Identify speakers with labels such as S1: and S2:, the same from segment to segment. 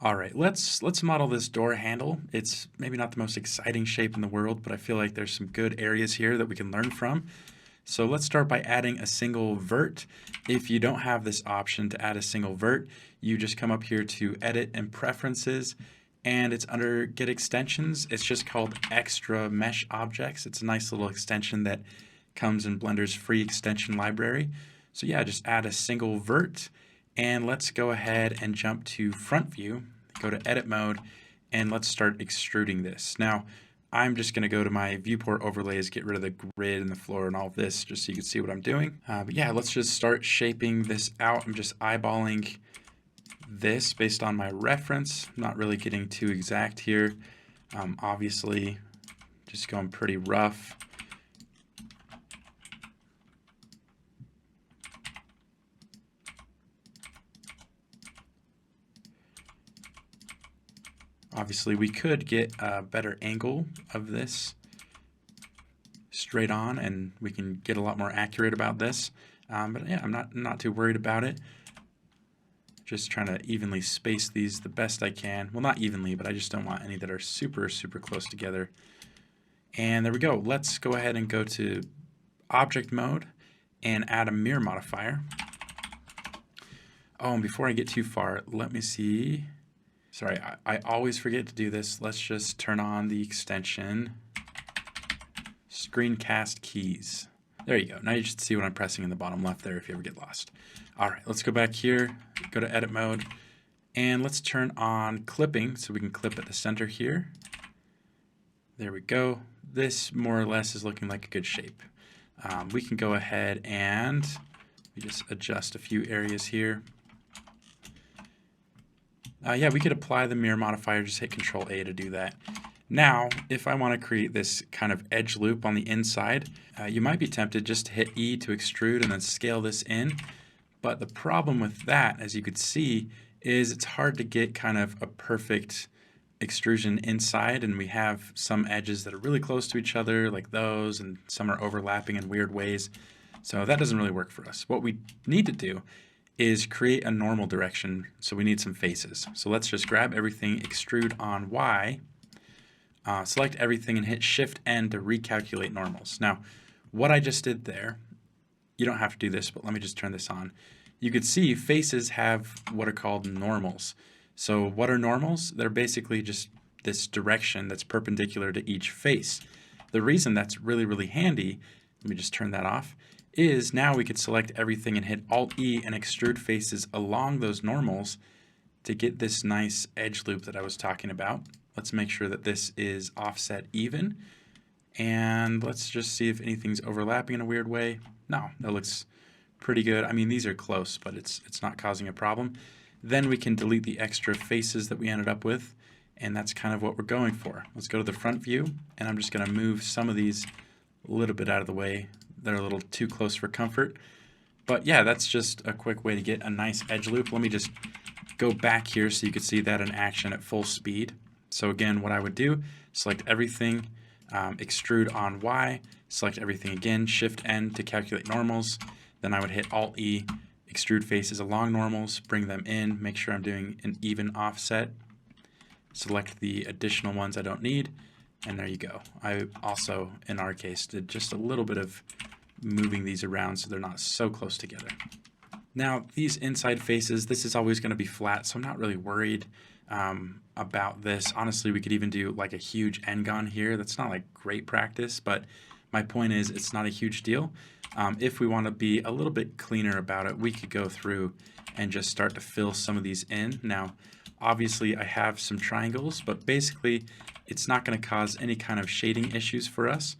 S1: All right, let's model this door handle. It's maybe not the most exciting shape in the world, but I feel like there's some good areas here that we can learn from. So let's start by adding a single vert. If you don't have this option to add a single vert, you just come up here to Edit and Preferences, and it's under Get Extensions. It's just called Extra Mesh Objects. It's a nice little extension that comes in Blender's free extension library. So yeah, just add a single vert, and let's go ahead and jump to Front View, go to Edit Mode, and let's start extruding this. Now, I'm just going to go to my viewport overlays, get rid of the grid and the floor and all of this, just so you can see what I'm doing. But yeah, let's just start shaping this out. I'm just eyeballing this based on my reference. I'm not really getting too exact here. Obviously, just going pretty rough. Obviously, we could get a better angle of this straight on, and we can get a lot more accurate about this. But yeah, I'm not too worried about it. Just trying to evenly space these the best I can. Well, not evenly, but I just don't want any that are super, super close together. And there we go. Let's go ahead and go to Object Mode and add a Mirror modifier. Oh, and before I get too far, let me see. Sorry, I always forget to do this. Let's just turn on the extension Screencast Keys. There you go. Now you should see what I'm pressing in the bottom left there if you ever get lost. All right, let's go back here, go to Edit Mode, and let's turn on clipping so we can clip at the center here. There we go. This more or less is looking like a good shape. We can go ahead and we just adjust a few areas here. Yeah, we could apply the mirror modifier, just hit Control A to do that. Now, if I want to create this kind of edge loop on the inside, you might be tempted just to hit E to extrude and then scale this in. But the problem with that, as you could see, is it's hard to get kind of a perfect extrusion inside, and we have some edges that are really close to each other, like those, and some are overlapping in weird ways. So that doesn't really work for us. What we need to do is create a normal direction, so we need some faces. So let's just grab everything, extrude on Y, select everything and hit Shift N to recalculate normals. Now, what I just did there, you don't have to do this, but let me just turn this on. You could see faces have what are called normals. So what are normals? They're basically just this direction that's perpendicular to each face. The reason that's really, really handy, let me just turn that off, is now we could select everything and hit Alt-E and extrude faces along those normals to get this nice edge loop that I was talking about. Let's make sure that this is offset even, and let's just see if anything's overlapping in a weird way. No, that looks pretty good. I mean, these are close, but it's not causing a problem. Then we can delete the extra faces that we ended up with, and that's kind of what we're going for. Let's go to the front view, and I'm just going to move some of these a little bit out of the way. They're a little too close for comfort. But yeah, that's just a quick way to get a nice edge loop. Let me just go back here so you can see that in action at full speed. So again, what I would do, select everything, extrude on Y, select everything again, Shift N to calculate normals. Then I would hit Alt E, extrude faces along normals, bring them in, make sure I'm doing an even offset. Select the additional ones I don't need, and there you go. I also, in our case, did just a little bit of moving these around so they're not so close together. Now, these inside faces, this is always going to be flat, so I'm not really worried about this. Honestly, we could even do like a huge N-gon here. That's not like great practice, but my point is it's not a huge deal. If we want to be a little bit cleaner about it, we could go through and just start to fill some of these in. Now, obviously, I have some triangles, but basically, it's not going to cause any kind of shading issues for us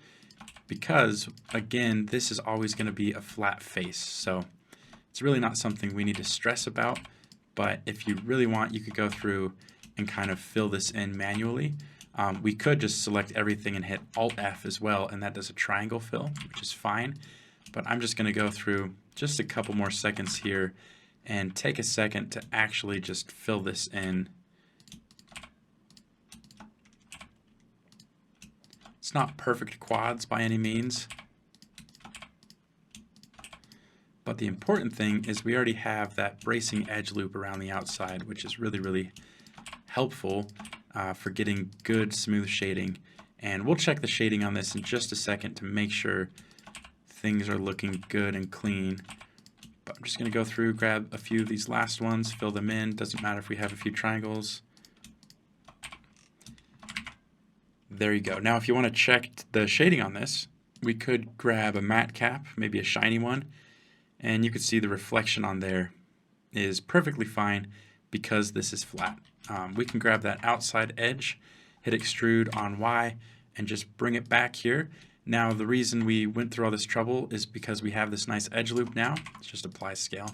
S1: because, again, this is always going to be a flat face. So it's really not something we need to stress about, but if you really want, you could go through and kind of fill this in manually. We could just select everything and hit Alt-F as well, and that does a triangle fill, which is fine. But I'm just going to go through just a couple more seconds here and take a second to actually just fill this in. It's not perfect quads by any means, but the important thing is we already have that bracing edge loop around the outside, which is really, really helpful for getting good smooth shading. And we'll check the shading on this in just a second to make sure things are looking good and clean. But I'm just going to go through, grab a few of these last ones, fill them in. Doesn't matter if we have a few triangles. There you go. Now if you want to check the shading on this, we could grab a matte cap, maybe a shiny one, and you could see the reflection on there is perfectly fine because this is flat. We can grab that outside edge, hit extrude on Y, and just bring it back here. Now the reason we went through all this trouble is because we have this nice edge loop now. Let's just apply scale.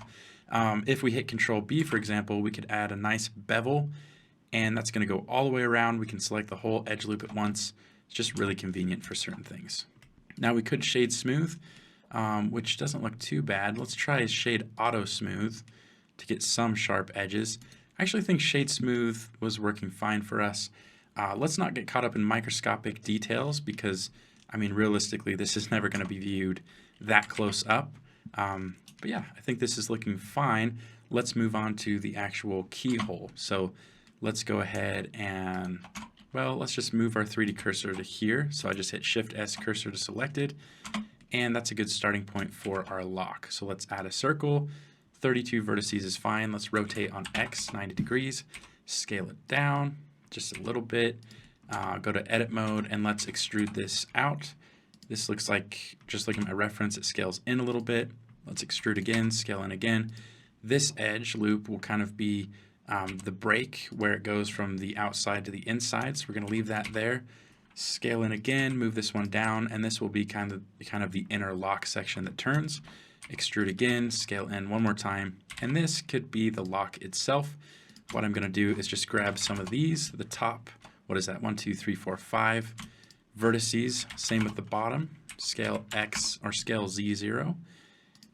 S1: If we hit Control B, for example, we could add a nice bevel, and that's going to go all the way around. We can select the whole edge loop at once. It's just really convenient for certain things. Now we could shade smooth, which doesn't look too bad. Let's try shade auto smooth to get some sharp edges. I actually think shade smooth was working fine for us. Let's not get caught up in microscopic details because, I mean, realistically, this is never going to be viewed that close up. But yeah, I think this is looking fine. Let's move on to the actual keyhole. So let's go ahead and, well, let's just move our 3D cursor to here. So I just hit Shift-S cursor to selected, and that's a good starting point for our lock. So let's add a circle. 32 vertices is fine. Let's rotate on X 90 degrees, scale it down just a little bit, go to edit mode, and let's extrude this out. This looks like, just looking at my reference, it scales in a little bit. Let's extrude again, scale in again. This edge loop will kind of be the break where it goes from the outside to the inside, so we're going to leave that there. Scale in again, move this one down, and this will be kind of the inner lock section that turns. Extrude again, scale in one more time, and this could be the lock itself. What I'm going to do is just grab some of these, the top, what is that, 1, 2, 3, 4, 5 vertices, same with the bottom, scale X or scale Z0,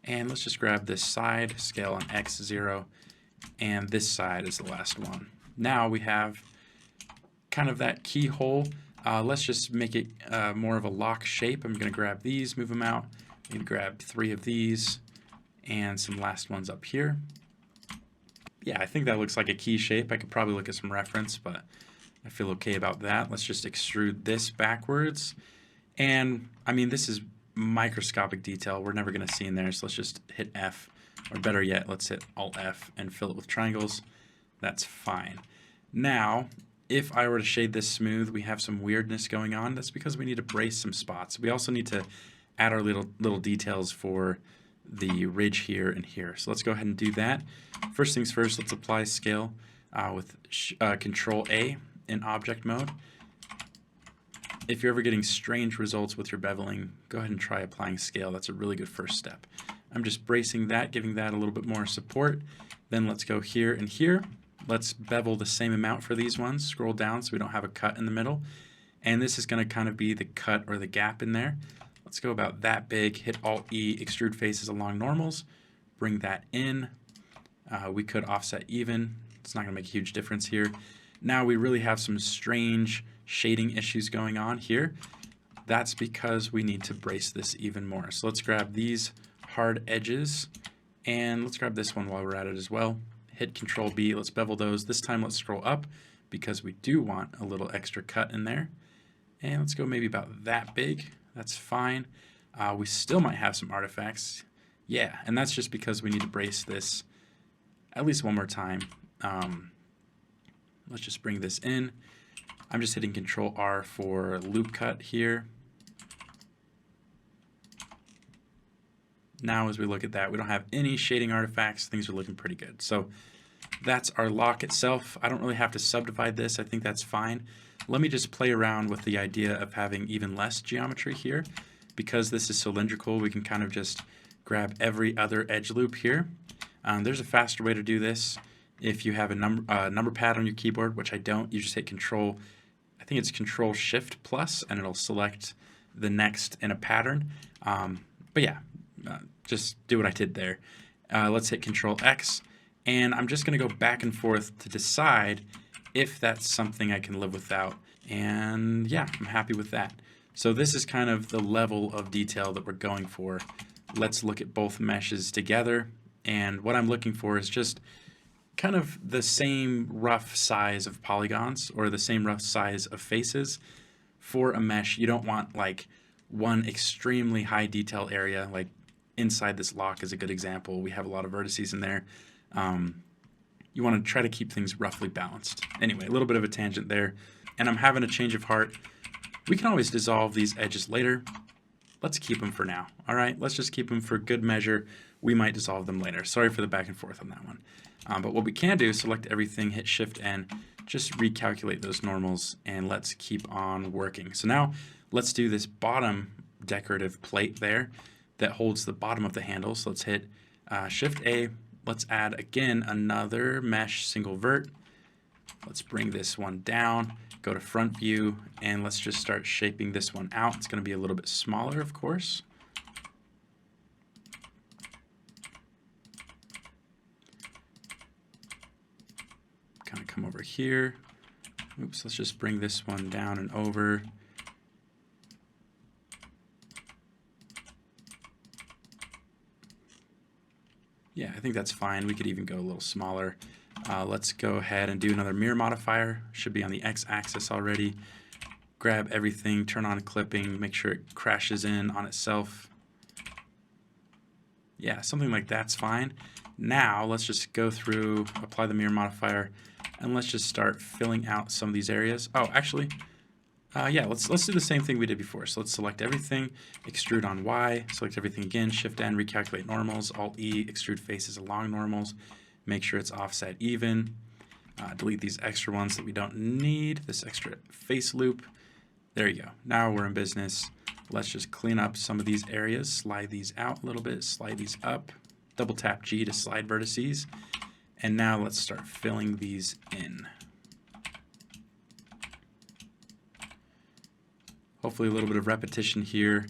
S1: and let's just grab this side, scale on X0, and this side is the last one. Now we have kind of that keyhole. Let's just make it more of a lock shape. I'm going to grab these, move them out. I'm going to grab 3 of these and some last ones up here. Yeah, I think that looks like a key shape. I could probably look at some reference, but I feel okay about that. Let's just extrude this backwards. And I mean, this is microscopic detail we're never going to see in there, so let's just hit F, or better yet, let's hit Alt F and fill it with triangles. That's fine. Now, if I were to shade this smooth, we have some weirdness going on. That's because we need to brace some spots. We also need to add our little details for the ridge here and here. So let's go ahead and do that. First things first, let's apply scale with Control A in object mode. If you're ever getting strange results with your beveling, go ahead and try applying scale. That's a really good first step. I'm just bracing that, giving that a little bit more support. Then let's go here and here. Let's bevel the same amount for these ones. Scroll down so we don't have a cut in the middle. And this is going to kind of be the cut or the gap in there. Let's go about that big, hit Alt-E, extrude faces along normals, bring that in. We could offset even. It's not going to make a huge difference here. Now we really have some strange shading issues going on here. That's because we need to brace this even more. So let's grab these hard edges, and let's grab this one while we're at it as well. Hit Control B, let's bevel those. This time let's scroll up because we do want a little extra cut in there. And let's go maybe about that big. That's fine. We still might have some artifacts. Yeah, and that's just because we need to brace this at least one more time. Let's just bring this in. I'm just hitting Control R for loop cut here. Now as we look at that, we don't have any shading artifacts. Things are looking pretty good. So that's our lock itself. I don't really have to subdivide this. I think that's fine. Let me just play around with the idea of having even less geometry here. Because this is cylindrical, we can kind of just grab every other edge loop here. There's a faster way to do this. If you have a number pad on your keyboard, which I don't, you just hit Control, I think it's Control Shift plus, and it'll select the next in a pattern. But yeah, just do what I did there. Let's hit Control X, and I'm just going to go back and forth to decide if that's something I can live without. And yeah, I'm happy with that. So this is kind of the level of detail that we're going for. Let's look at both meshes together. And what I'm looking for is just kind of the same rough size of polygons or the same rough size of faces. For a mesh, you don't want like one extremely high detail area, like inside this lock is a good example. We have a lot of vertices in there. You want to try to keep things roughly balanced. Anyway, a little bit of a tangent there, and I'm having a change of heart. We can always dissolve these edges later. Let's keep them for now. All right, let's just keep them for good measure. We might dissolve them later. Sorry for the back and forth on that one. But what we can do is select everything, hit Shift N, just recalculate those normals, and let's keep on working. So now let's do this bottom decorative plate there that holds the bottom of the handle. So let's hit Shift A. Let's add again another mesh single vert. Let's bring this one down, go to front view, and let's just start shaping this one out. It's going to be a little bit smaller, of course. Kind of come over here. Oops, let's just bring this one down and over. Yeah, I think that's fine. We could even go a little smaller. Let's go ahead and do another mirror modifier. Should be on the x-axis already. Grab everything, turn on clipping, make sure it crashes in on itself. Yeah, something like that's fine. Now let's just go through, apply the mirror modifier, and let's just start filling out some of these areas. Oh, actually, yeah, let's do the same thing we did before. So let's select everything, extrude on Y, select everything again, Shift N, recalculate normals, Alt E, extrude faces along normals, make sure it's offset even, delete these extra ones that we don't need, this extra face loop. There you go. Now we're in business. Let's just clean up some of these areas, slide these out a little bit, slide these up, double tap G to slide vertices, and now let's start filling these in. Hopefully a little bit of repetition here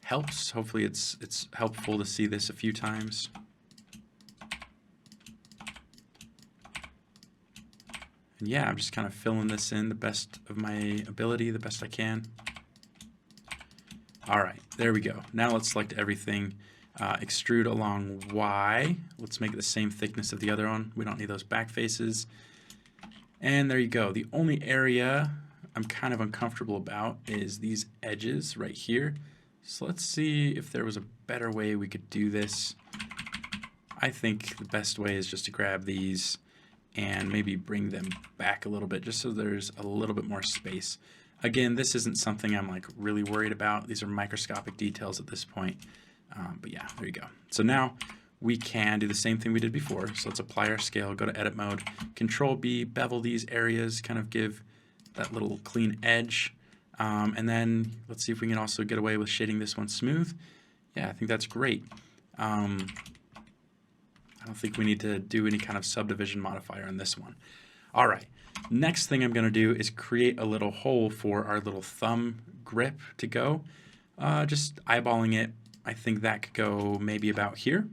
S1: helps. Hopefully it's helpful to see this a few times. And yeah, I'm just kind of filling this in the best of my ability, the best I can. All right, there we go. Now let's select everything, extrude along Y. Let's make it the same thickness of the other one. We don't need those back faces. And there you go. The only area I'm kind of uncomfortable about is these edges right here. So let's see if there was a better way we could do this. I think the best way is just to grab these and maybe bring them back a little bit just so there's a little bit more space. Again, this isn't something I'm like really worried about. These are microscopic details at this point. But yeah, there you go. So now we can do the same thing we did before. So let's apply our scale, go to edit mode, Control B, bevel these areas, kind of give that little clean edge. And then let's see if we can also get away with shading this one smooth. Yeah, I think that's great. I don't think we need to do any kind of subdivision modifier on this one. All right, next thing I'm gonna do is create a little hole for our little thumb grip to go. Just eyeballing it, I think that could go maybe about here.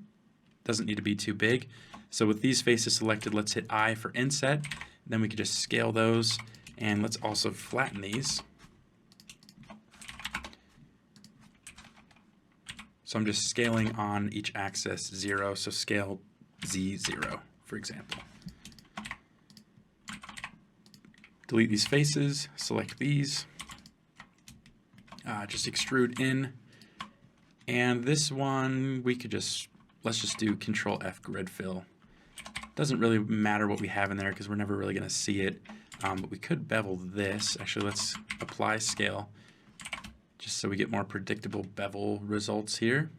S1: Doesn't need to be too big. So with these faces selected, let's hit I for inset. Then we could just scale those, and let's also flatten these. So I'm just scaling on each axis 0, so scale Z0, for example. Delete these faces, select these, just extrude in, and this one we could just, let's just do Control F grid fill. Doesn't really matter what we have in there because we're never really going to see it, but we could bevel this. Actually, let's apply scale just so we get more predictable bevel results here.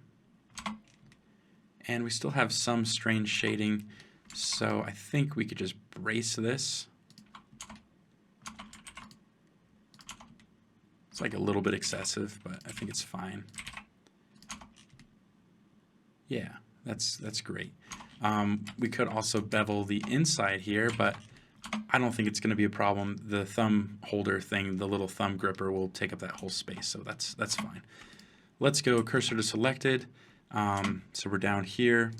S1: And we still have some strange shading, so I think we could just brace this. It's like a little bit excessive, but I think it's fine. Yeah, that's great. We could also bevel the inside here, but I don't think it's going to be a problem. The thumb holder thing, the little thumb gripper, will take up that whole space, so that's fine. Let's go cursor to selected. So we're down here,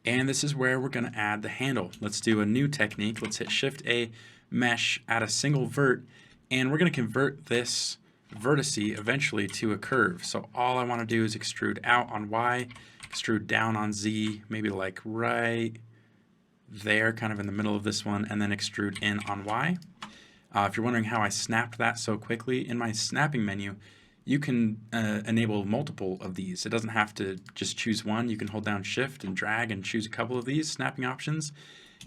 S1: and this is where we're going to add the handle. Let's do a new technique. Let's hit Shift A, mesh, add a single vert, and we're going to convert this vertex eventually to a curve. So all I want to do is extrude out on Y, extrude down on Z, maybe like right there, kind of in the middle of this one, and then extrude in on Y. If you're wondering how I snapped that so quickly, in my snapping menu, you can enable multiple of these. It doesn't have to just choose one. You can hold down Shift and drag and choose a couple of these snapping options.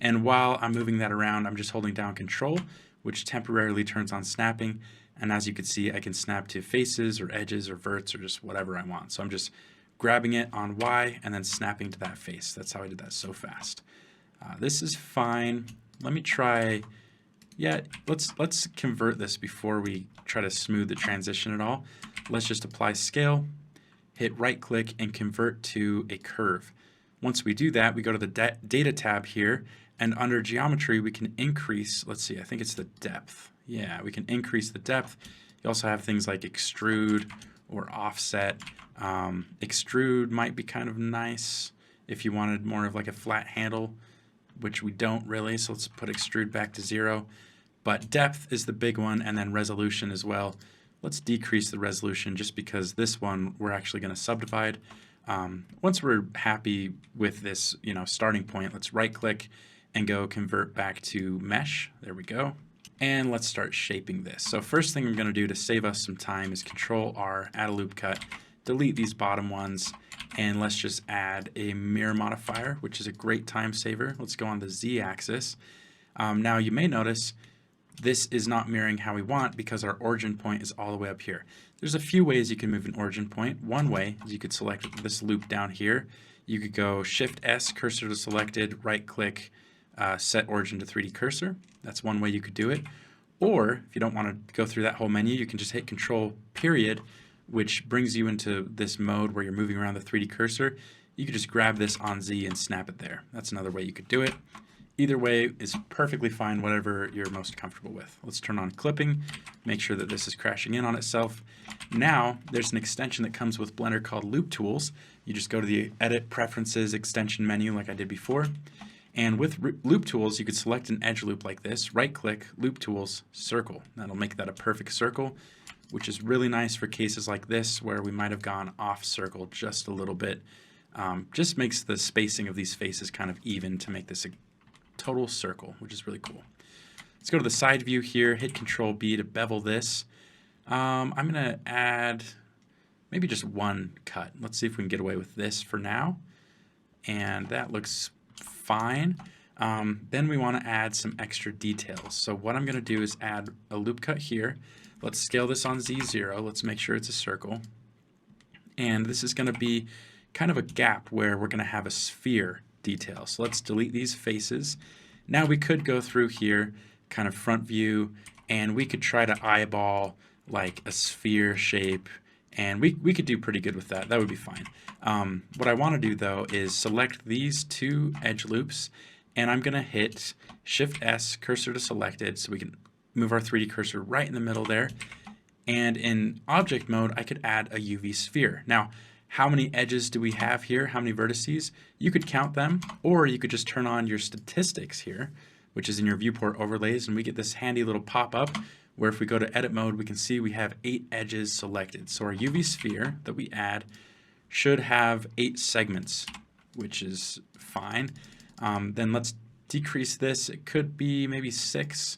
S1: And while I'm moving that around, I'm just holding down Control, which temporarily turns on snapping. And as you can see, I can snap to faces or edges or verts or just whatever I want. So I'm just grabbing it on Y and then snapping to that face. That's how I did that so fast. This is fine. Let me try. Yeah, let's convert this before we try to smooth the transition at all. Let's just apply scale, hit right click, and convert to a curve. Once we do that, we go to the data tab here, and under geometry we can increase, let's see, I think it's the depth. Yeah, we can increase the depth. You also have things like extrude or offset. Extrude might be kind of nice if you wanted more of like a flat handle, which we don't really, so let's put extrude back to 0. But depth is the big one, and then resolution as well. Let's decrease the resolution just because this one we're actually going to subdivide. Once we're happy with this, starting point, let's right click and go convert back to mesh. There we go. And let's start shaping this. So first thing I'm going to do to save us some time is Control R, add a loop cut, delete these bottom ones, and let's just add a mirror modifier, which is a great time saver. Let's go on the Z axis. Now you may notice this is not mirroring how we want because our origin point is all the way up here. There's a few ways you can move an origin point. One way is you could select this loop down here. You could go Shift S, cursor to selected, right click, set origin to 3D cursor. That's one way you could do it. Or if you don't want to go through that whole menu, you can just hit Control period, which brings you into this mode where you're moving around the 3D cursor. You could just grab this on Z and snap it there. That's another way you could do it. Either way is perfectly fine, whatever you're most comfortable with. Let's turn on clipping, make sure that this is crashing in on itself. Now, there's an extension that comes with Blender called Loop Tools. You just go to the Edit Preferences extension menu like I did before. And with Loop Tools, you could select an edge loop like this, right-click, Loop Tools, Circle. That'll make that a perfect circle, which is really nice for cases like this where we might have gone off circle just a little bit. Just makes the spacing of these faces kind of even to make this a total circle, which is really cool. Let's go to the side view here, hit Control B to bevel this. I'm going to add maybe just one cut. Let's see if we can get away with this for now. And that looks fine. Then we want to add some extra details. So what I'm going to do is add a loop cut here. Let's scale this on Z0. Let's make sure it's a circle. And this is going to be kind of a gap where we're going to have a sphere detail. So let's delete these faces. Now we could go through here, kind of front view, and we could try to eyeball like a sphere shape, and we could do pretty good with that. That would be fine. What I want to do though is select these two edge loops, and I'm going to hit Shift S, cursor to selected, so we can move our 3D cursor right in the middle there. And in object mode, I could add a UV sphere. Now, how many edges do we have here? How many vertices? You could count them, or you could just turn on your statistics here, which is in your viewport overlays, and we get this handy little pop-up where if we go to edit mode, we can see we have 8 edges selected. So our UV sphere that we add should have 8 segments, which is fine. Then let's decrease this. It could be maybe 6,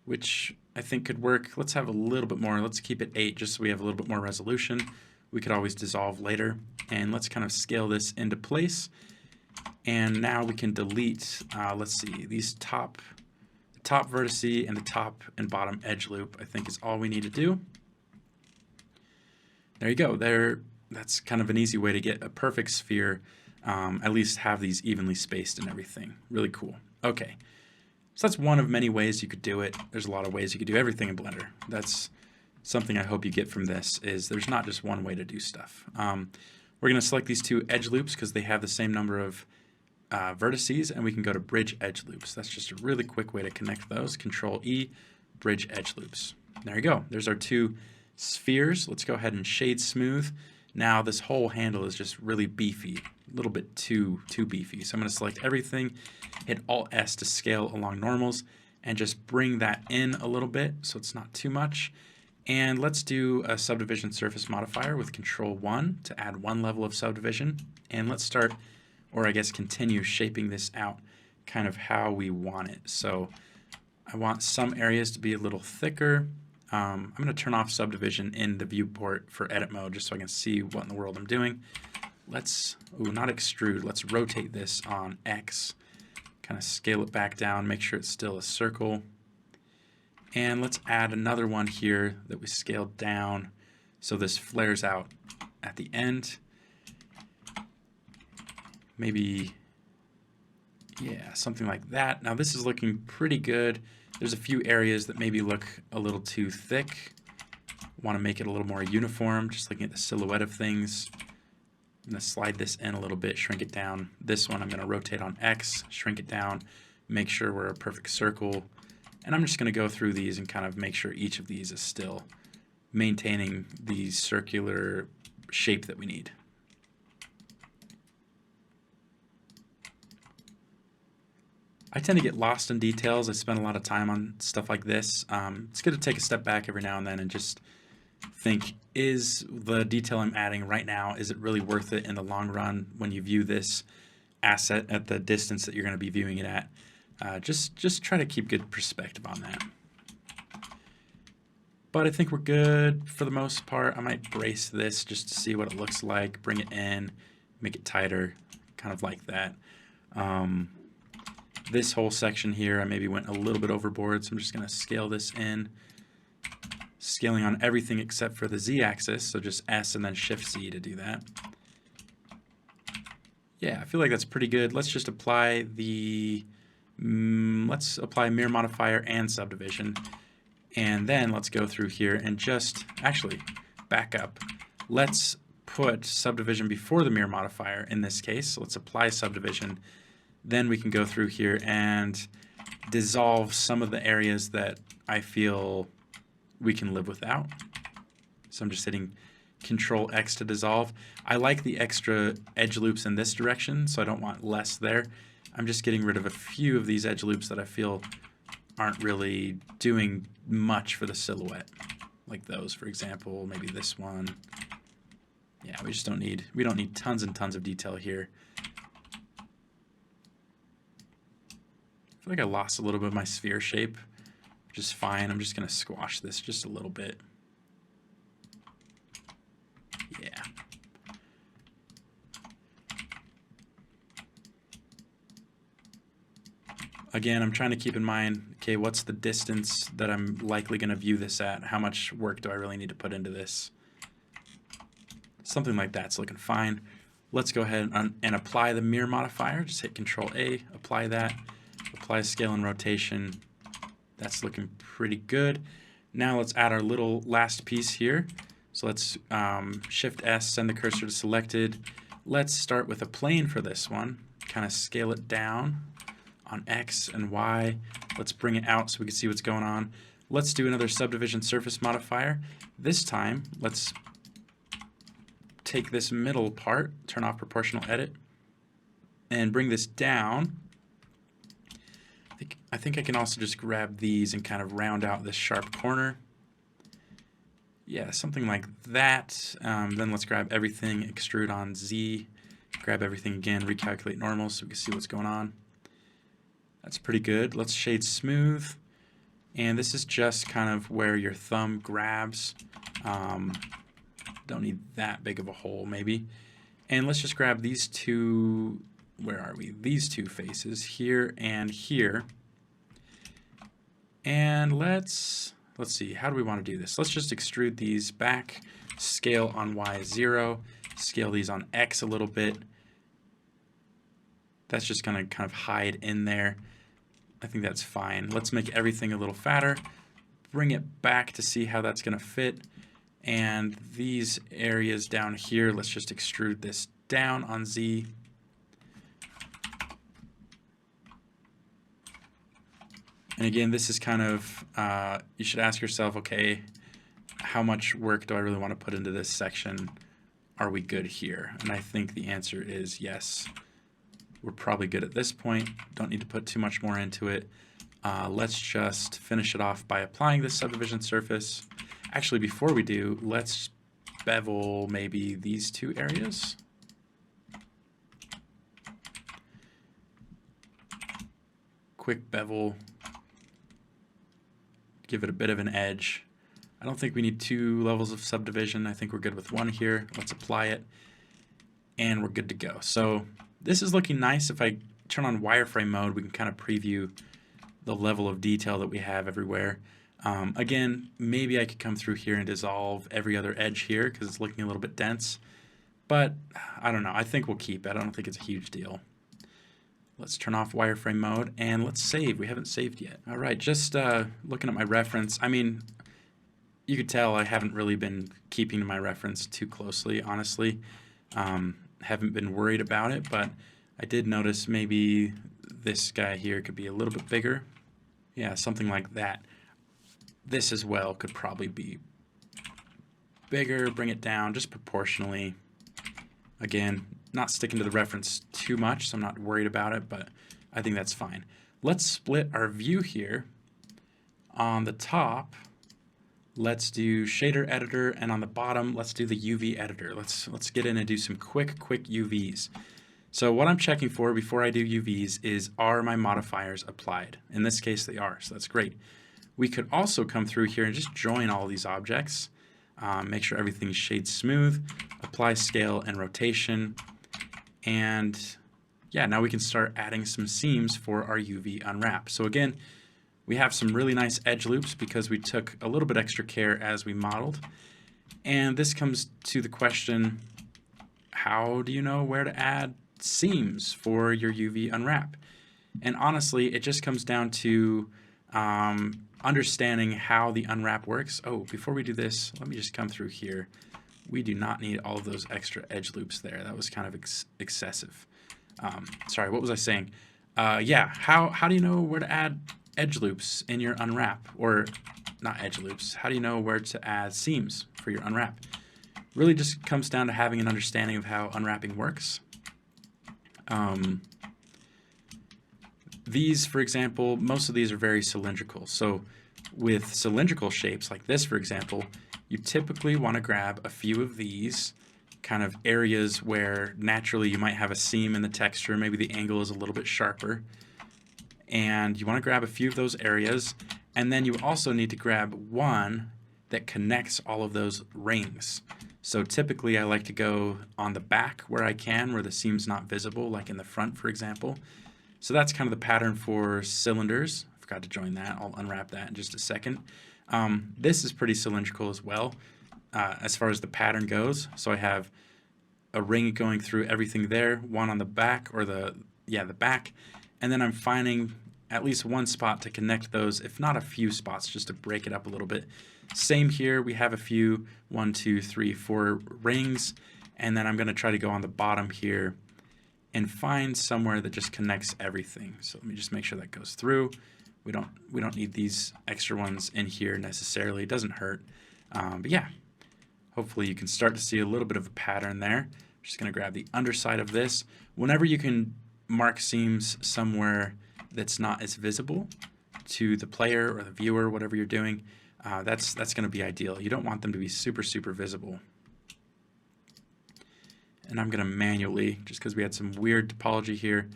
S1: which I think could work. Let's have a little bit more. Let's keep it 8 just so we have a little bit more resolution. We could always dissolve later. And let's kind of scale this into place. And now we can delete, let's see, these top vertice and the top and bottom edge loop, I think is all we need to do. There you go. That's kind of an easy way to get a perfect sphere, at least have these evenly spaced and everything. Really cool. Okay. So that's one of many ways you could do it. There's a lot of ways you could do everything in Blender. That's something I hope you get from this, is there's not just one way to do stuff. We're going to select these two edge loops because they have the same number of vertices, and we can go to bridge edge loops. That's just a really quick way to connect those. Control E, bridge edge loops. There you go. There's our two spheres. Let's go ahead and shade smooth. Now this whole handle is just really beefy, a little bit too beefy. So I'm going to select everything, hit Alt S to scale along normals, and just bring that in a little bit so it's not too much. And let's do a subdivision surface modifier with Control 1 to add one level of subdivision. And let's start, or I guess continue, shaping this out. kind of how we want it. So I want some areas to be a little thicker. I'm going to turn off subdivision in the viewport for edit mode just so I can see what in the world I'm doing. Let's, not extrude, let's rotate this on X. Kind of scale it back down, make sure it's still a circle. And let's add another one here that we scaled down so this flares out at the end. Maybe, yeah, something like that. Now this is looking pretty good. There's a few areas that maybe look a little too thick. Want to make it a little more uniform, just looking at the silhouette of things. I'm going to slide this in a little bit, shrink it down. This one I'm going to rotate on X, shrink it down, make sure we're a perfect circle. And I'm just going to go through these and kind of make sure each of these is still maintaining the circular shape that we need. I tend to get lost in details. I spend a lot of time on stuff like this. It's good to take a step back every now and then and just think, is the detail I'm adding right now, is it really worth it in the long run when you view this asset at the distance that you're going to be viewing it at? Just try to keep good perspective on that. But I think we're good for the most part. I might brace this just to see what it looks like, bring it in, make it tighter, kind of like that. This whole section here, I maybe went a little bit overboard, so I'm just going to scale this in. Scaling on everything except for the Z-axis, so just S and then Shift-Z to do that. Yeah, I feel like that's pretty good. Let's just apply the, let's apply mirror modifier and subdivision. And then let's go through here and just, actually, back up. Let's put subdivision before the mirror modifier in this case. So let's apply subdivision. Then we can go through here and dissolve some of the areas that I feel we can live without. So I'm just hitting Control X to dissolve. I like the extra edge loops in this direction, so I don't want less there. I'm just getting rid of a few of these edge loops that I feel aren't really doing much for the silhouette. Like those, for example, maybe this one. Yeah, we don't need tons and tons of detail here. I feel like I lost a little bit of my sphere shape, which is fine. I'm just going to squash this just a little bit. Yeah. Again, I'm trying to keep in mind, okay, what's the distance that I'm likely going to view this at? How much work do I really need to put into this? Something like that's looking fine. Let's go ahead and apply the mirror modifier. Just hit Control A, apply that, apply scale and rotation. That's looking pretty good. Now let's add our little last piece here. So let's Shift S, send the cursor to selected. Let's start with a plane for this one. Kind of scale it down on X and Y. Let's bring it out so we can see what's going on. Let's do another subdivision surface modifier. This time, let's take this middle part, turn off proportional edit, and bring this down. I think I can also just grab these and kind of round out this sharp corner. Yeah, something like that. Then let's grab everything, extrude on Z, grab everything again, recalculate normal so we can see what's going on. That's pretty good. Let's shade smooth. And this is just kind of where your thumb grabs. Don't need that big of a hole maybe. And let's just grab these two, where are we? These two faces, here and here. And let's see, how do we want to do this? Let's just extrude these back, scale on Y0, scale these on X a little bit. That's just going to kind of hide in there. I think that's fine. Let's make everything a little fatter, bring it back to see how that's going to fit. And these areas down here, let's just extrude this down on Z. And again, this is kind of, you should ask yourself, okay, how much work do I really want to put into this section? Are we good here? And I think the answer is yes. We're probably good at this point. Don't need to put too much more into it. Let's just finish it off by applying this subdivision surface. Actually, before we do, let's bevel maybe these two areas. quick bevel, give it a bit of an edge. I don't think we need 2 levels of subdivision. I think we're good with 1 here. Let's apply it, and we're good to go. So this is looking nice. If I turn on wireframe mode, we can kind of preview the level of detail that we have everywhere. Again, maybe I could come through here and dissolve every other edge here because it's looking a little bit dense, but I don't know. I think we'll keep it. I don't think it's a huge deal. Let's turn off wireframe mode and let's save. We haven't saved yet. All right, just looking at my reference. I mean, you could tell I haven't really been keeping my reference too closely, honestly. Haven't been worried about it, but I did notice maybe this guy here could be a little bit bigger. Yeah, something like that. This as well could probably be bigger, bring it down just proportionally. Again, not sticking to the reference too much, so I'm not worried about it, but I think that's fine. Let's split our view here. On the top, let's do shader editor, and on the bottom, let's do the UV editor. Let's get in and do some quick UVs. So what I'm checking for before I do UVs is, are my modifiers applied? In this case, they are, so that's great. We could also come through here and just join all these objects, make sure everything's shade smooth, apply scale and rotation, and yeah, now we can start adding some seams for our UV unwrap. So again, we have some really nice edge loops because we took a little bit extra care as we modeled. And this comes to the question, how do you know where to add seams for your UV unwrap? And honestly, it just comes down to understanding how the unwrap works. Oh, before we do this, let me just come through here. We do not need all of those extra edge loops there. That was kind of excessive. Sorry, what was I saying? Yeah, how do you know where to add edge loops in your unwrap? Or not edge loops, how do you know where to add seams for your unwrap? Really just comes down to having an understanding of how unwrapping works. These, for example, most of these are very cylindrical. So with cylindrical shapes like this, for example, you typically want to grab a few of these kind of areas where naturally you might have a seam in the texture, maybe the angle is a little bit sharper. And you want to grab a few of those areas, and then you also need to grab one that connects all of those rings. So typically I like to go on the back where I can, where the seam's not visible, like in the front, for example. So that's kind of the pattern for cylinders. I forgot to join that. I'll unwrap that in just a second. This is pretty cylindrical as well, as far as the pattern goes. So I have a ring going through everything there, one on the back, or the back, and then I'm finding at least one spot to connect those, if not a few spots, just to break it up a little bit. Same here, we have a few, 1, 2, 3, 4 rings, and then I'm going to try to go on the bottom here and find somewhere that just connects everything. So let me just make sure that goes through. We don't need these extra ones in here necessarily. It doesn't hurt. But yeah, hopefully you can start to see a little bit of a pattern there. I'm just going to grab the underside of this. Whenever you can mark seams somewhere that's not as visible to the player or the viewer, whatever you're doing, that's going to be ideal. You don't want them to be super visible. And I'm going to manually, just because we had some weird topology here,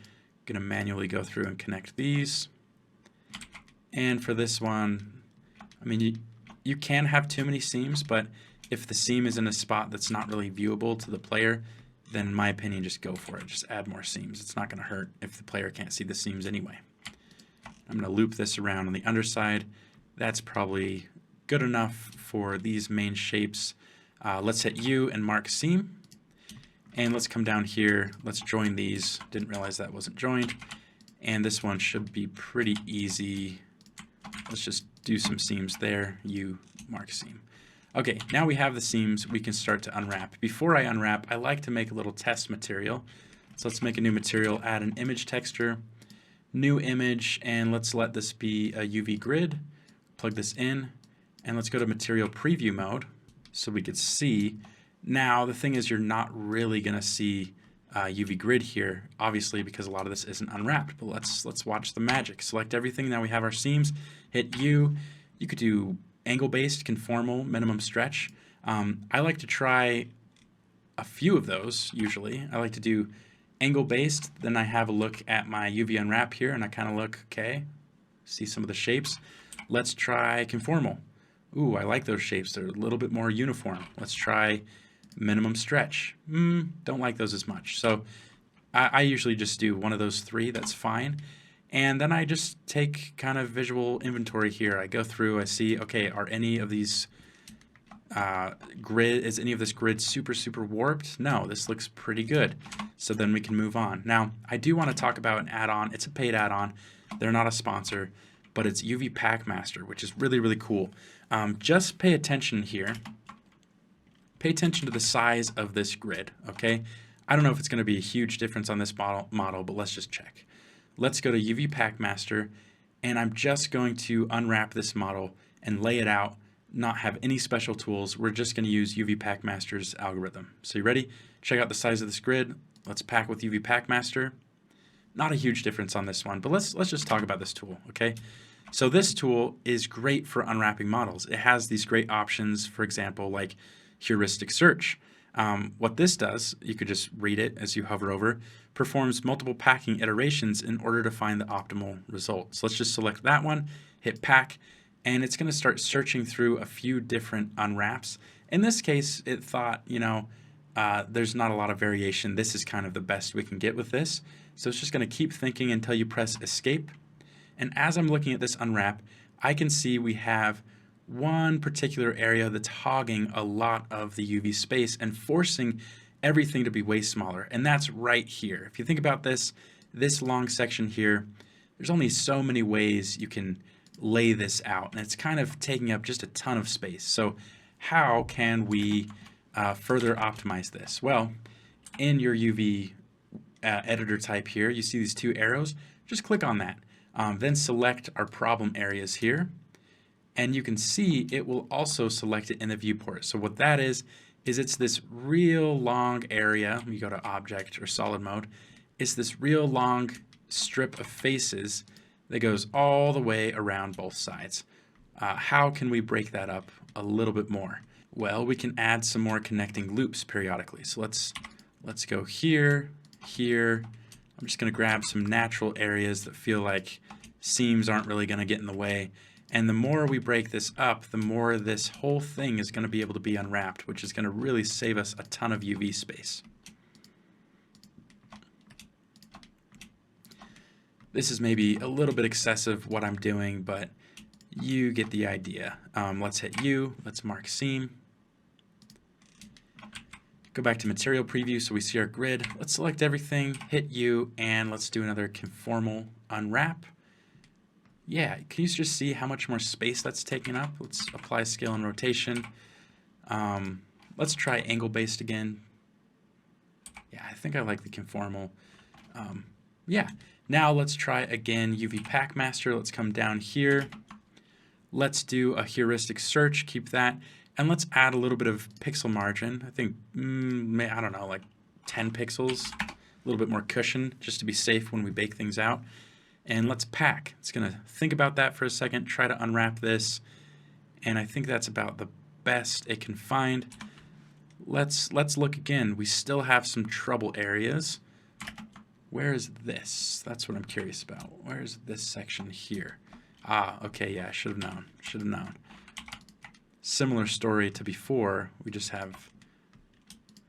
S1: going to manually go through and connect these. And for this one, I mean, you can have too many seams, but if the seam is in a spot that's not really viewable to the player, then in my opinion, just go for it. Just add more seams. It's not going to hurt if the player can't see the seams anyway. I'm going to loop this around on the underside. That's probably good enough for these main shapes. Let's hit U and mark seam. And let's come down here. Let's join these. Didn't realize that wasn't joined. And this one should be pretty easy. Let's just do some seams there. U, mark seam. Okay, now we have the seams. We can start to unwrap. Before I unwrap, I like to make a little test material. So let's make a new material, add an image texture, new image, and let's let this be a UV grid. Plug this in, and let's go to material preview mode so we could see. Now, the thing is, you're not really going to see UV grid here, obviously, because a lot of this isn't unwrapped. But let's watch the magic. Select everything. Now we have our seams. Hit U. You could do angle-based, conformal, minimum stretch. I like to try a few of those, usually. I like to do angle based, then I have a look at my UV unwrap here and I kind of look, okay, see some of the shapes. Let's try conformal. Ooh, I like those shapes. They're a little bit more uniform. Let's try minimum stretch. Don't like those as much. So I usually just do one of those three. That's fine. And then I just take kind of visual inventory here. I go through, I see, okay, are any of these is any of this grid super warped? No, this looks pretty good. So then we can move on. Now, I do want to talk about an add-on. It's a paid add-on. They're not a sponsor, but it's UV Packmaster, which is really cool. Just pay attention here. Pay attention to the size of this grid, okay? I don't know if it's going to be a huge difference on this model, but let's just check. Let's go to UV Packmaster, and I'm just going to unwrap this model and lay it out, not have any special tools. We're just going to use UV Packmaster's algorithm. So you ready? Check out the size of this grid. Let's pack with UV Packmaster. Not a huge difference on this one, but let's just talk about this tool, okay? So this tool is great for unwrapping models. It has these great options, for example, like heuristic search. What this does, you could just read it as you hover over, performs multiple packing iterations in order to find the optimal result. So let's just select that one, hit pack, and it's going to start searching through a few different unwraps. In this case, it thought, there's not a lot of variation. This is kind of the best we can get with this. So it's just going to keep thinking until you press escape. And as I'm looking at this unwrap, I can see we have one particular area that's hogging a lot of the UV space and forcing everything to be way smaller. And that's right here. If you think about this long section here, there's only so many ways you can lay this out. And it's kind of taking up just a ton of space. So how can we further optimize this? Well, in your UV editor type here, you see these two arrows. Just click on that. Then select our problem areas here. And you can see it will also select it in the viewport. So what that is it's this real long area. When you go to object or solid mode, it's this real long strip of faces that goes all the way around both sides. How can we break that up a little bit more? Well, we can add some more connecting loops periodically. So let's go here. I'm just going to grab some natural areas that feel like seams aren't really going to get in the way. And the more we break this up, the more this whole thing is going to be able to be unwrapped, which is going to really save us a ton of UV space. This is maybe a little bit excessive what I'm doing, but you get the idea. Let's hit U, let's mark seam. Go back to material preview so we see our grid. Let's select everything, hit U, and let's do another conformal unwrap. Yeah, can you just see how much more space that's taking up? Let's apply scale and rotation. Let's try angle based again. Yeah, I think I like the conformal. Yeah, now let's try again UV Packmaster. Let's come down here. Let's do a heuristic search, keep that. And let's add a little bit of pixel margin. I think, I don't know, like 10 pixels, a little bit more cushion just to be safe when we bake things out. And let's pack. It's going to think about that for a second, try to unwrap this. And I think that's about the best it can find. Let's look again. We still have some trouble areas. Where is this? That's what I'm curious about. Where is this section here? Ah, okay, yeah, I should have known. Similar story to before. We just have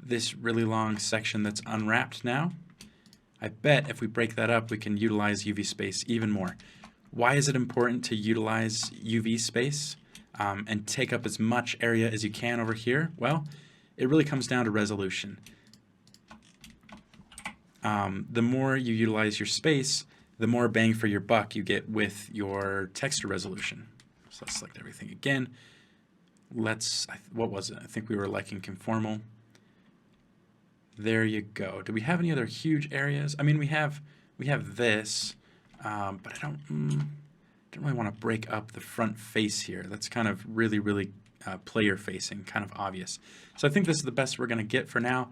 S1: this really long section that's unwrapped now. I bet if we break that up, we can utilize UV space even more. Why is it important to utilize UV space and take up as much area as you can over here? Well, it really comes down to resolution. The more you utilize your space, the more bang for your buck you get with your texture resolution. So let's select everything again. What was it? I think we were liking conformal. There you go. Do we have any other huge areas? I mean, we have this, but I don't really want to break up the front face here. That's kind of really player facing, kind of obvious. So I think this is the best we're going to get for now.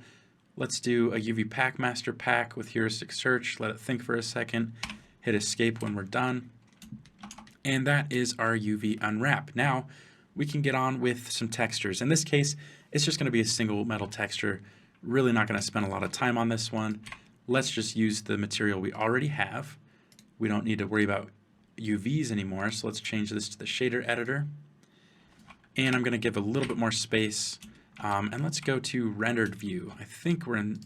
S1: Let's do a UV Packmaster pack with heuristic search. Let it think for a second. Hit escape when we're done. And that is our UV unwrap. Now we can get on with some textures. In this case, it's just going to be a single metal texture. Really not going to spend a lot of time on this one. let's just use the material we already have. We don't need to worry about UVs anymore, so let's change this to the shader editor. And I'm going to give a little bit more space, and let's go to rendered view. I think we're in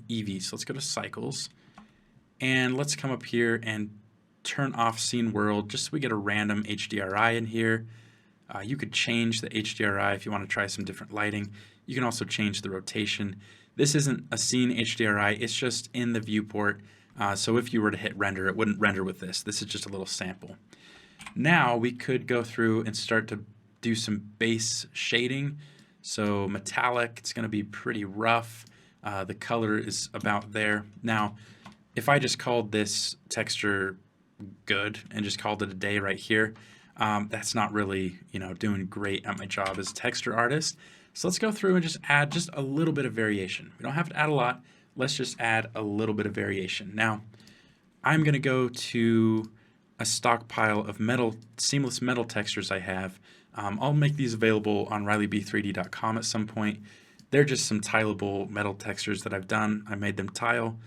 S1: Eevee, so let's go to cycles, and let's come up here and turn off scene world just so we get a random HDRI in here. You could change the HDRI if you want to try some different lighting. You can also change the rotation. This isn't a scene HDRI, it's just in the viewport. So if you were to hit render, it wouldn't render with this. This is just a little sample. Now we could go through and start to do some base shading. So metallic, it's going to be pretty rough. The color is about there. Now, if I just called this texture good and just called it a day right here, that's not really, doing great at my job as a texture artist. So let's go through and just add just a little bit of variation. We don't have to add a lot. Let's just add a little bit of variation. Now, I'm going to go to a stockpile of seamless metal textures I have. I'll make these available on RileyB3D.com at some point. They're just some tileable metal textures that I've done. I made them tile.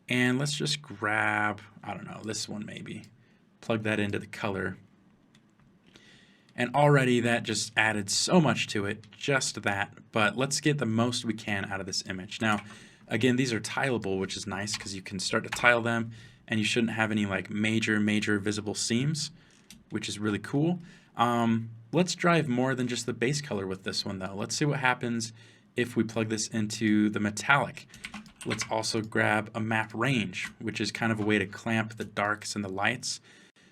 S1: And let's just grab, I don't know, this one maybe. Plug that into the color. And already that just added so much to it, just that. But let's get the most we can out of this image. Now, again, these are tileable, which is nice because you can start to tile them and you shouldn't have any like major visible seams, which is really cool. Let's drive more than just the base color with this one though. Let's see what happens if we plug this into the metallic. Let's also grab a map range, which is kind of a way to clamp the darks and the lights.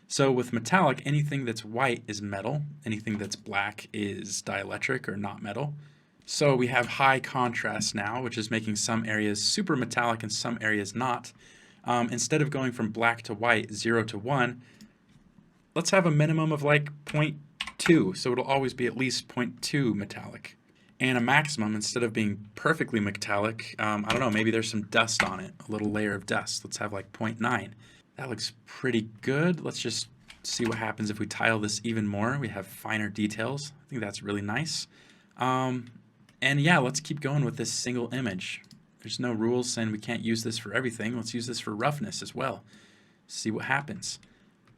S1: So with metallic, anything that's white is metal, anything that's black is dielectric or not metal. So we have high contrast now, which is making some areas super metallic and some areas not. Instead of going from black to white, 0 to 1, let's have a minimum of like 0.2, so it'll always be at least 0.2 metallic. And a maximum, instead of being perfectly metallic, I don't know, maybe there's some dust on it, a little layer of dust. Let's have like 0.9. That looks pretty good. Let's just see what happens if we tile this even more. We have finer details. I think that's really nice. And yeah, let's keep going with this single image. There's no rules saying we can't use this for everything. Let's use this for roughness as well. See what happens.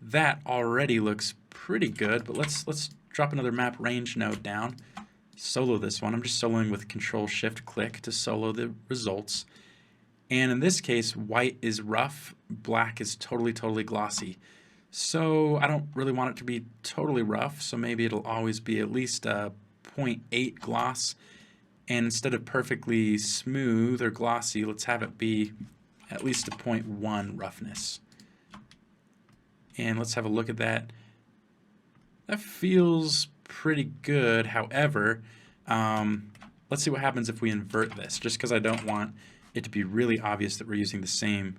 S1: That already looks pretty good, but let's drop another map range node down. Solo this one. I'm just soloing with Control-Shift-Click to solo the results. And in this case, white is rough, black is totally glossy. So I don't really want it to be totally rough, so maybe it'll always be at least a 0.8 gloss. And instead of perfectly smooth or glossy, let's have it be at least a 0.1 roughness. And let's have a look at that. That feels pretty good. However, let's see what happens if we invert this, just because I don't want it to be really obvious that we're using the same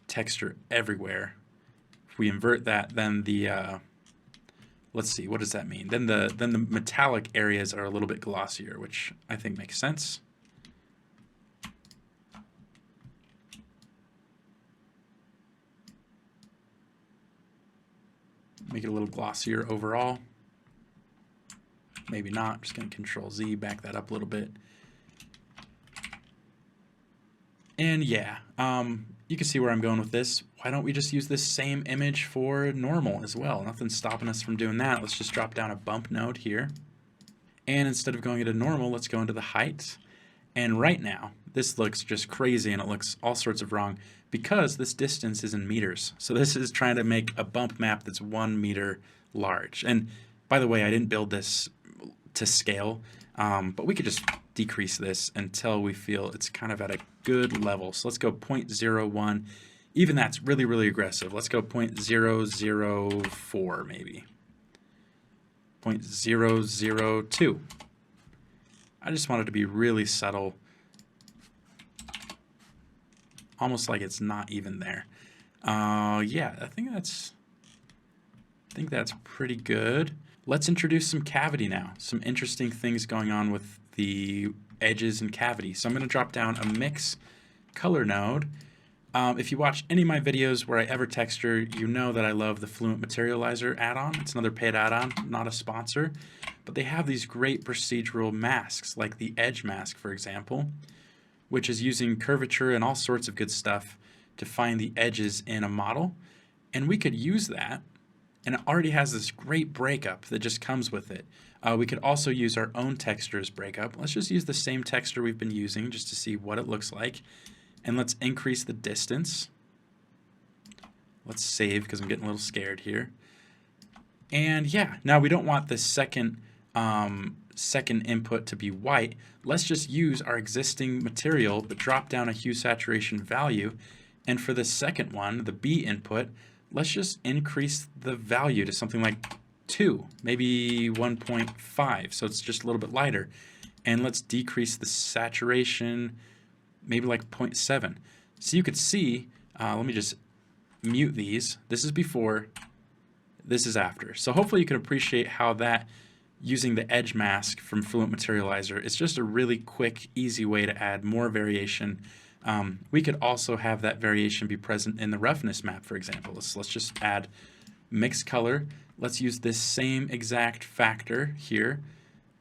S1: texture everywhere. If we invert that, then the let's see, what does that mean? Then the metallic areas are a little bit glossier, which I think makes sense. Make it a little glossier overall. Maybe not. I'm just going to Control-Z, back that up a little bit. And yeah, you can see where I'm going with this. Why don't we just use this same image for normal as well? Nothing's stopping us from doing that. Let's just drop down a bump node here. And instead of going into normal, let's go into the height. And right now, this looks just crazy and it looks all sorts of wrong because this distance is in meters. So this is trying to make a bump map that's 1 meter large. And by the way, I didn't build this to scale, but we could just decrease this until we feel it's kind of at a good level. So let's go 0.01. Even that's really aggressive. Let's go 0.004 maybe. 0.002. I just want it to be really subtle. Almost like it's not even there. Yeah, I think that's pretty good. Let's introduce some cavity now. Some interesting things going on with the edges and cavity. So I'm going to drop down a mix color node. If you watch any of my videos where I ever texture, you know that I love the Fluent Materializer add-on. It's another paid add-on, not a sponsor. But they have these great procedural masks, like the edge mask, for example, which is using curvature and all sorts of good stuff to find the edges in a model, and we could use that, and it already has this great breakup that just comes with it. We could also use our own textures breakup. Let's just use the same texture we've been using just to see what it looks like, and let's increase the distance. Let's save because I'm getting a little scared here. And yeah, now we don't want the second input to be white. Let's just use our existing material, but drop down a hue saturation value. And for the second one, the B input, let's just increase the value to something like 2, maybe 1.5, so it's just a little bit lighter. And let's decrease the saturation, maybe like 0.7. So you could see, let me just mute these. This is before, this is after. So hopefully you can appreciate how that, using the edge mask from Fluent Materializer, it's just a really quick, easy way to add more variation. We could also have that variation be present in the roughness map, for example. So let's just add mix color. Let's use this same exact factor here.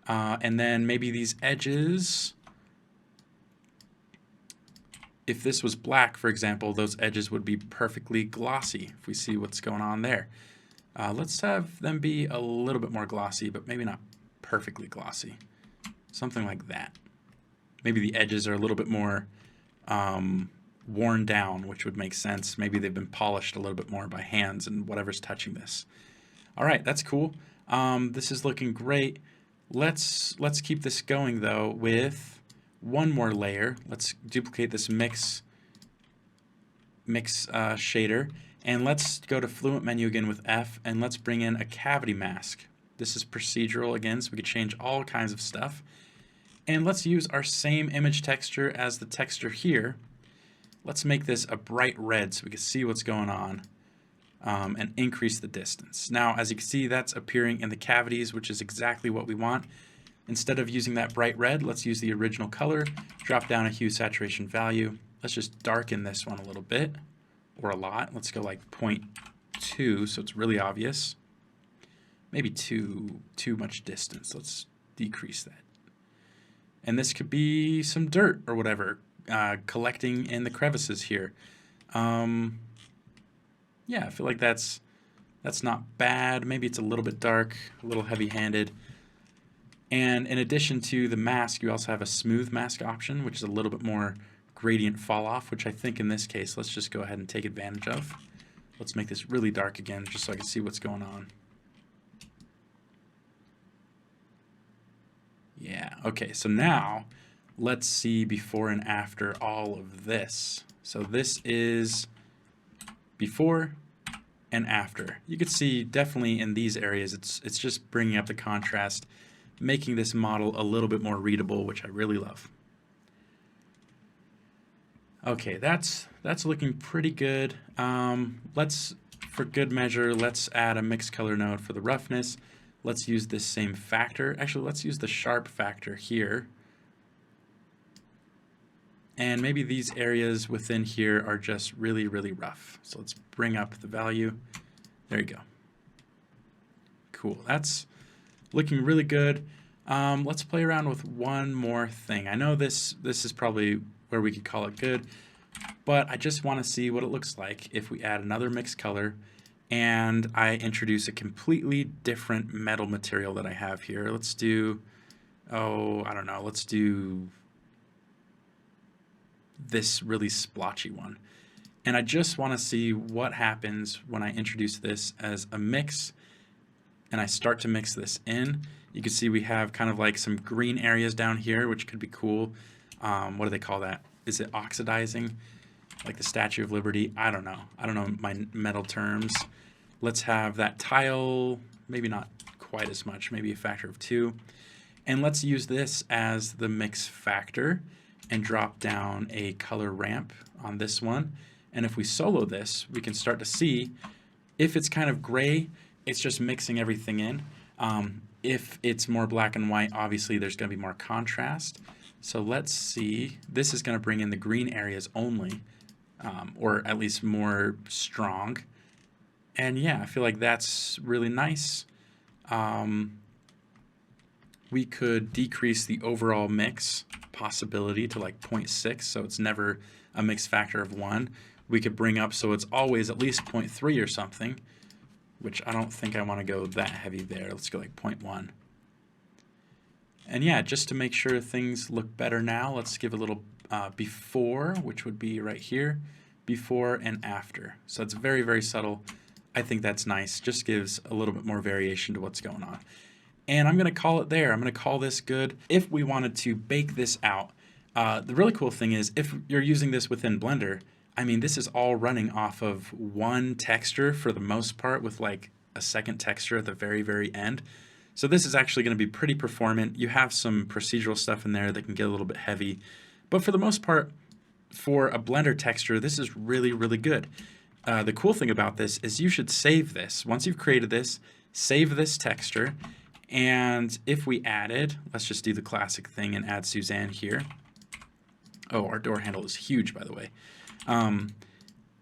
S1: And then maybe these edges, if this was black, for example, those edges would be perfectly glossy if we see what's going on there. Let's have them be a little bit more glossy, but maybe not perfectly glossy. Something like that. Maybe the edges are a little bit more worn down, which would make sense. Maybe they've been polished a little bit more by hands and whatever's touching this. All right, that's cool. This is looking great. Let's keep this going though with one more layer. Let's duplicate this mix shader, and let's go to Fluent menu again with F, and let's bring in a cavity mask. This is procedural again, so we could change all kinds of stuff. And let's use our same image texture as the texture here. Let's make this a bright red so we can see what's going on, and increase the distance. Now, as you can see, that's appearing in the cavities, which is exactly what we want. Instead of using that bright red, let's use the original color, drop down a hue saturation value. Let's just darken this one a little bit, or a lot. Let's go like 0.2, so it's really obvious. Maybe too much distance. Let's decrease that. And this could be some dirt or whatever collecting in the crevices here. Yeah, I feel like that's not bad. Maybe it's a little bit dark, a little heavy-handed. And in addition to the mask, you also have a smooth mask option, which is a little bit more gradient fall off, which I think in this case, let's just go ahead and take advantage of. Let's make this really dark again, just so I can see what's going on. Yeah, okay, so now let's see before and after all of this. So this is before and after. You can see definitely in these areas, it's just bringing up the contrast, making this model a little bit more readable, which I really love. Okay, that's looking pretty good. For good measure, let's add a mixed color node for the roughness. Let's use this same factor. Actually, let's use the sharp factor here. And maybe these areas within here are just really, really rough. So let's bring up the value. There you go. Cool, that's looking really good. Let's play around with one more thing. I know this is probably where we could call it good, but I just want to see what it looks like if we add another mixed color and I introduce a completely different metal material that I have here. Let's do, I don't know, let's do this really splotchy one. And I just want to see what happens when I introduce this as a mix and I start to mix this in. You can see we have kind of like some green areas down here, which could be cool. What do they call that? Is it oxidizing? Like the Statue of Liberty? I don't know. I don't know my metal terms. Let's have that tile, maybe not quite as much, maybe a factor of 2. And let's use this as the mix factor and drop down a color ramp on this one. And if we solo this, we can start to see if it's kind of gray, it's just mixing everything in. If it's more black and white, obviously there's going to be more contrast. So let's see. This is going to bring in the green areas only, or at least more strong. And yeah, I feel like that's really nice. We could decrease the overall mix possibility to like 0.6, so it's never a mix factor of 1. we could bring up so it's always at least 0.3 or something, which I don't think I want to go that heavy there. Let's go like 0.1. And yeah, just to make sure things look better now, let's give a little before, which would be right here, before and after. So it's very, very subtle. I think that's nice. Just gives a little bit more variation to what's going on. And I'm going to call it there. I'm going to call this good. If we wanted to bake this out, the really cool thing is if you're using this within Blender, I mean, this is all running off of one texture for the most part, with like a second texture at the very, very end. So this is actually going to be pretty performant. You have some procedural stuff in there that can get a little bit heavy, but for the most part, for a Blender texture, this is really, really good. The cool thing about this is you should save this. Once you've created this, save this texture, and if we added, let's just do the classic thing and add Suzanne here. Oh, our door handle is huge, by the way.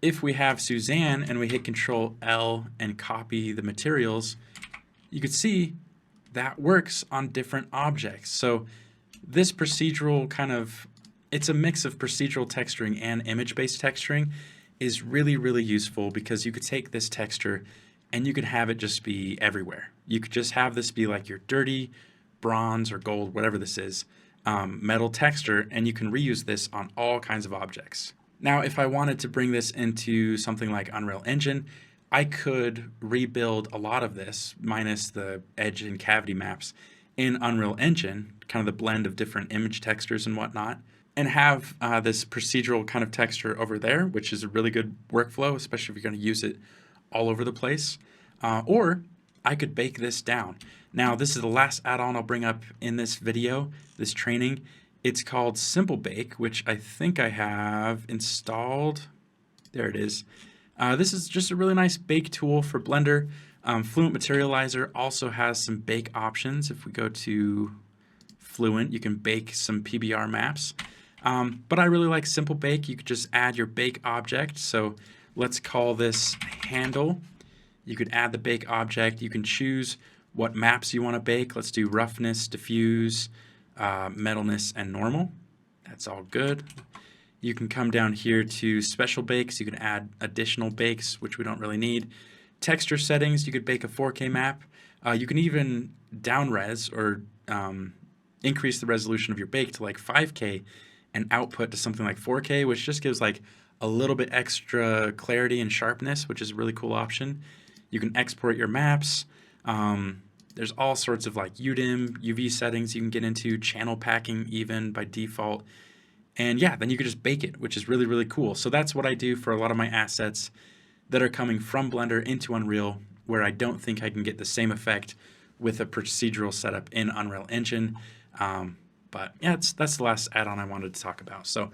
S1: If we have Suzanne and we hit Control L and copy the materials, you could see that works on different objects. So this procedural kind of, it's a mix of procedural texturing and image-based texturing, is really, really useful because you could take this texture and you could have it just be everywhere. You could just have this be like your dirty bronze or gold, whatever this is, metal texture, and you can reuse this on all kinds of objects. Now, if I wanted to bring this into something like Unreal Engine, I could rebuild a lot of this, minus the edge and cavity maps, in Unreal Engine, kind of the blend of different image textures and whatnot, and have this procedural kind of texture over there, which is a really good workflow, especially if you're going to use it all over the place. Or I could bake this down. Now, this is the last add-on I'll bring up in this video, this training. It's called Simple Bake, which I think I have installed. There it is. This is just a really nice bake tool for Blender. Fluent Materializer also has some bake options. If we go to Fluent, you can bake some PBR maps. But I really like Simple Bake. You could just add your bake object. So let's call this handle. You could add the bake object. You can choose what maps you want to bake. Let's do roughness, diffuse, metalness, and normal. That's all good. You can come down here to special bakes. You can add additional bakes, which we don't really need. Texture settings, you could bake a 4K map. You can even downres or increase the resolution of your bake to like 5K and output to something like 4K, which just gives like a little bit extra clarity and sharpness, which is a really cool option. You can export your maps. There's all sorts of like UDIM, UV settings you can get into, channel packing even by default. And yeah, then you could just bake it, which is really, really cool. So that's what I do for a lot of my assets that are coming from Blender into Unreal, where I don't think I can get the same effect with a procedural setup in Unreal Engine. But yeah, that's the last add-on I wanted to talk about. So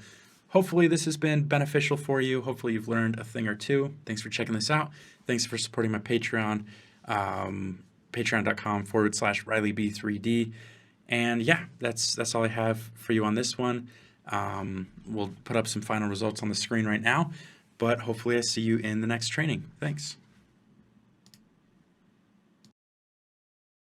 S1: hopefully this has been beneficial for you. Hopefully you've learned a thing or two. Thanks for checking this out. Thanks for supporting my Patreon, patreon.com/RileyB3D. And yeah, that's all I have for you on this one. We'll put up some final results on the screen right now, but hopefully I see you in the next training. Thanks.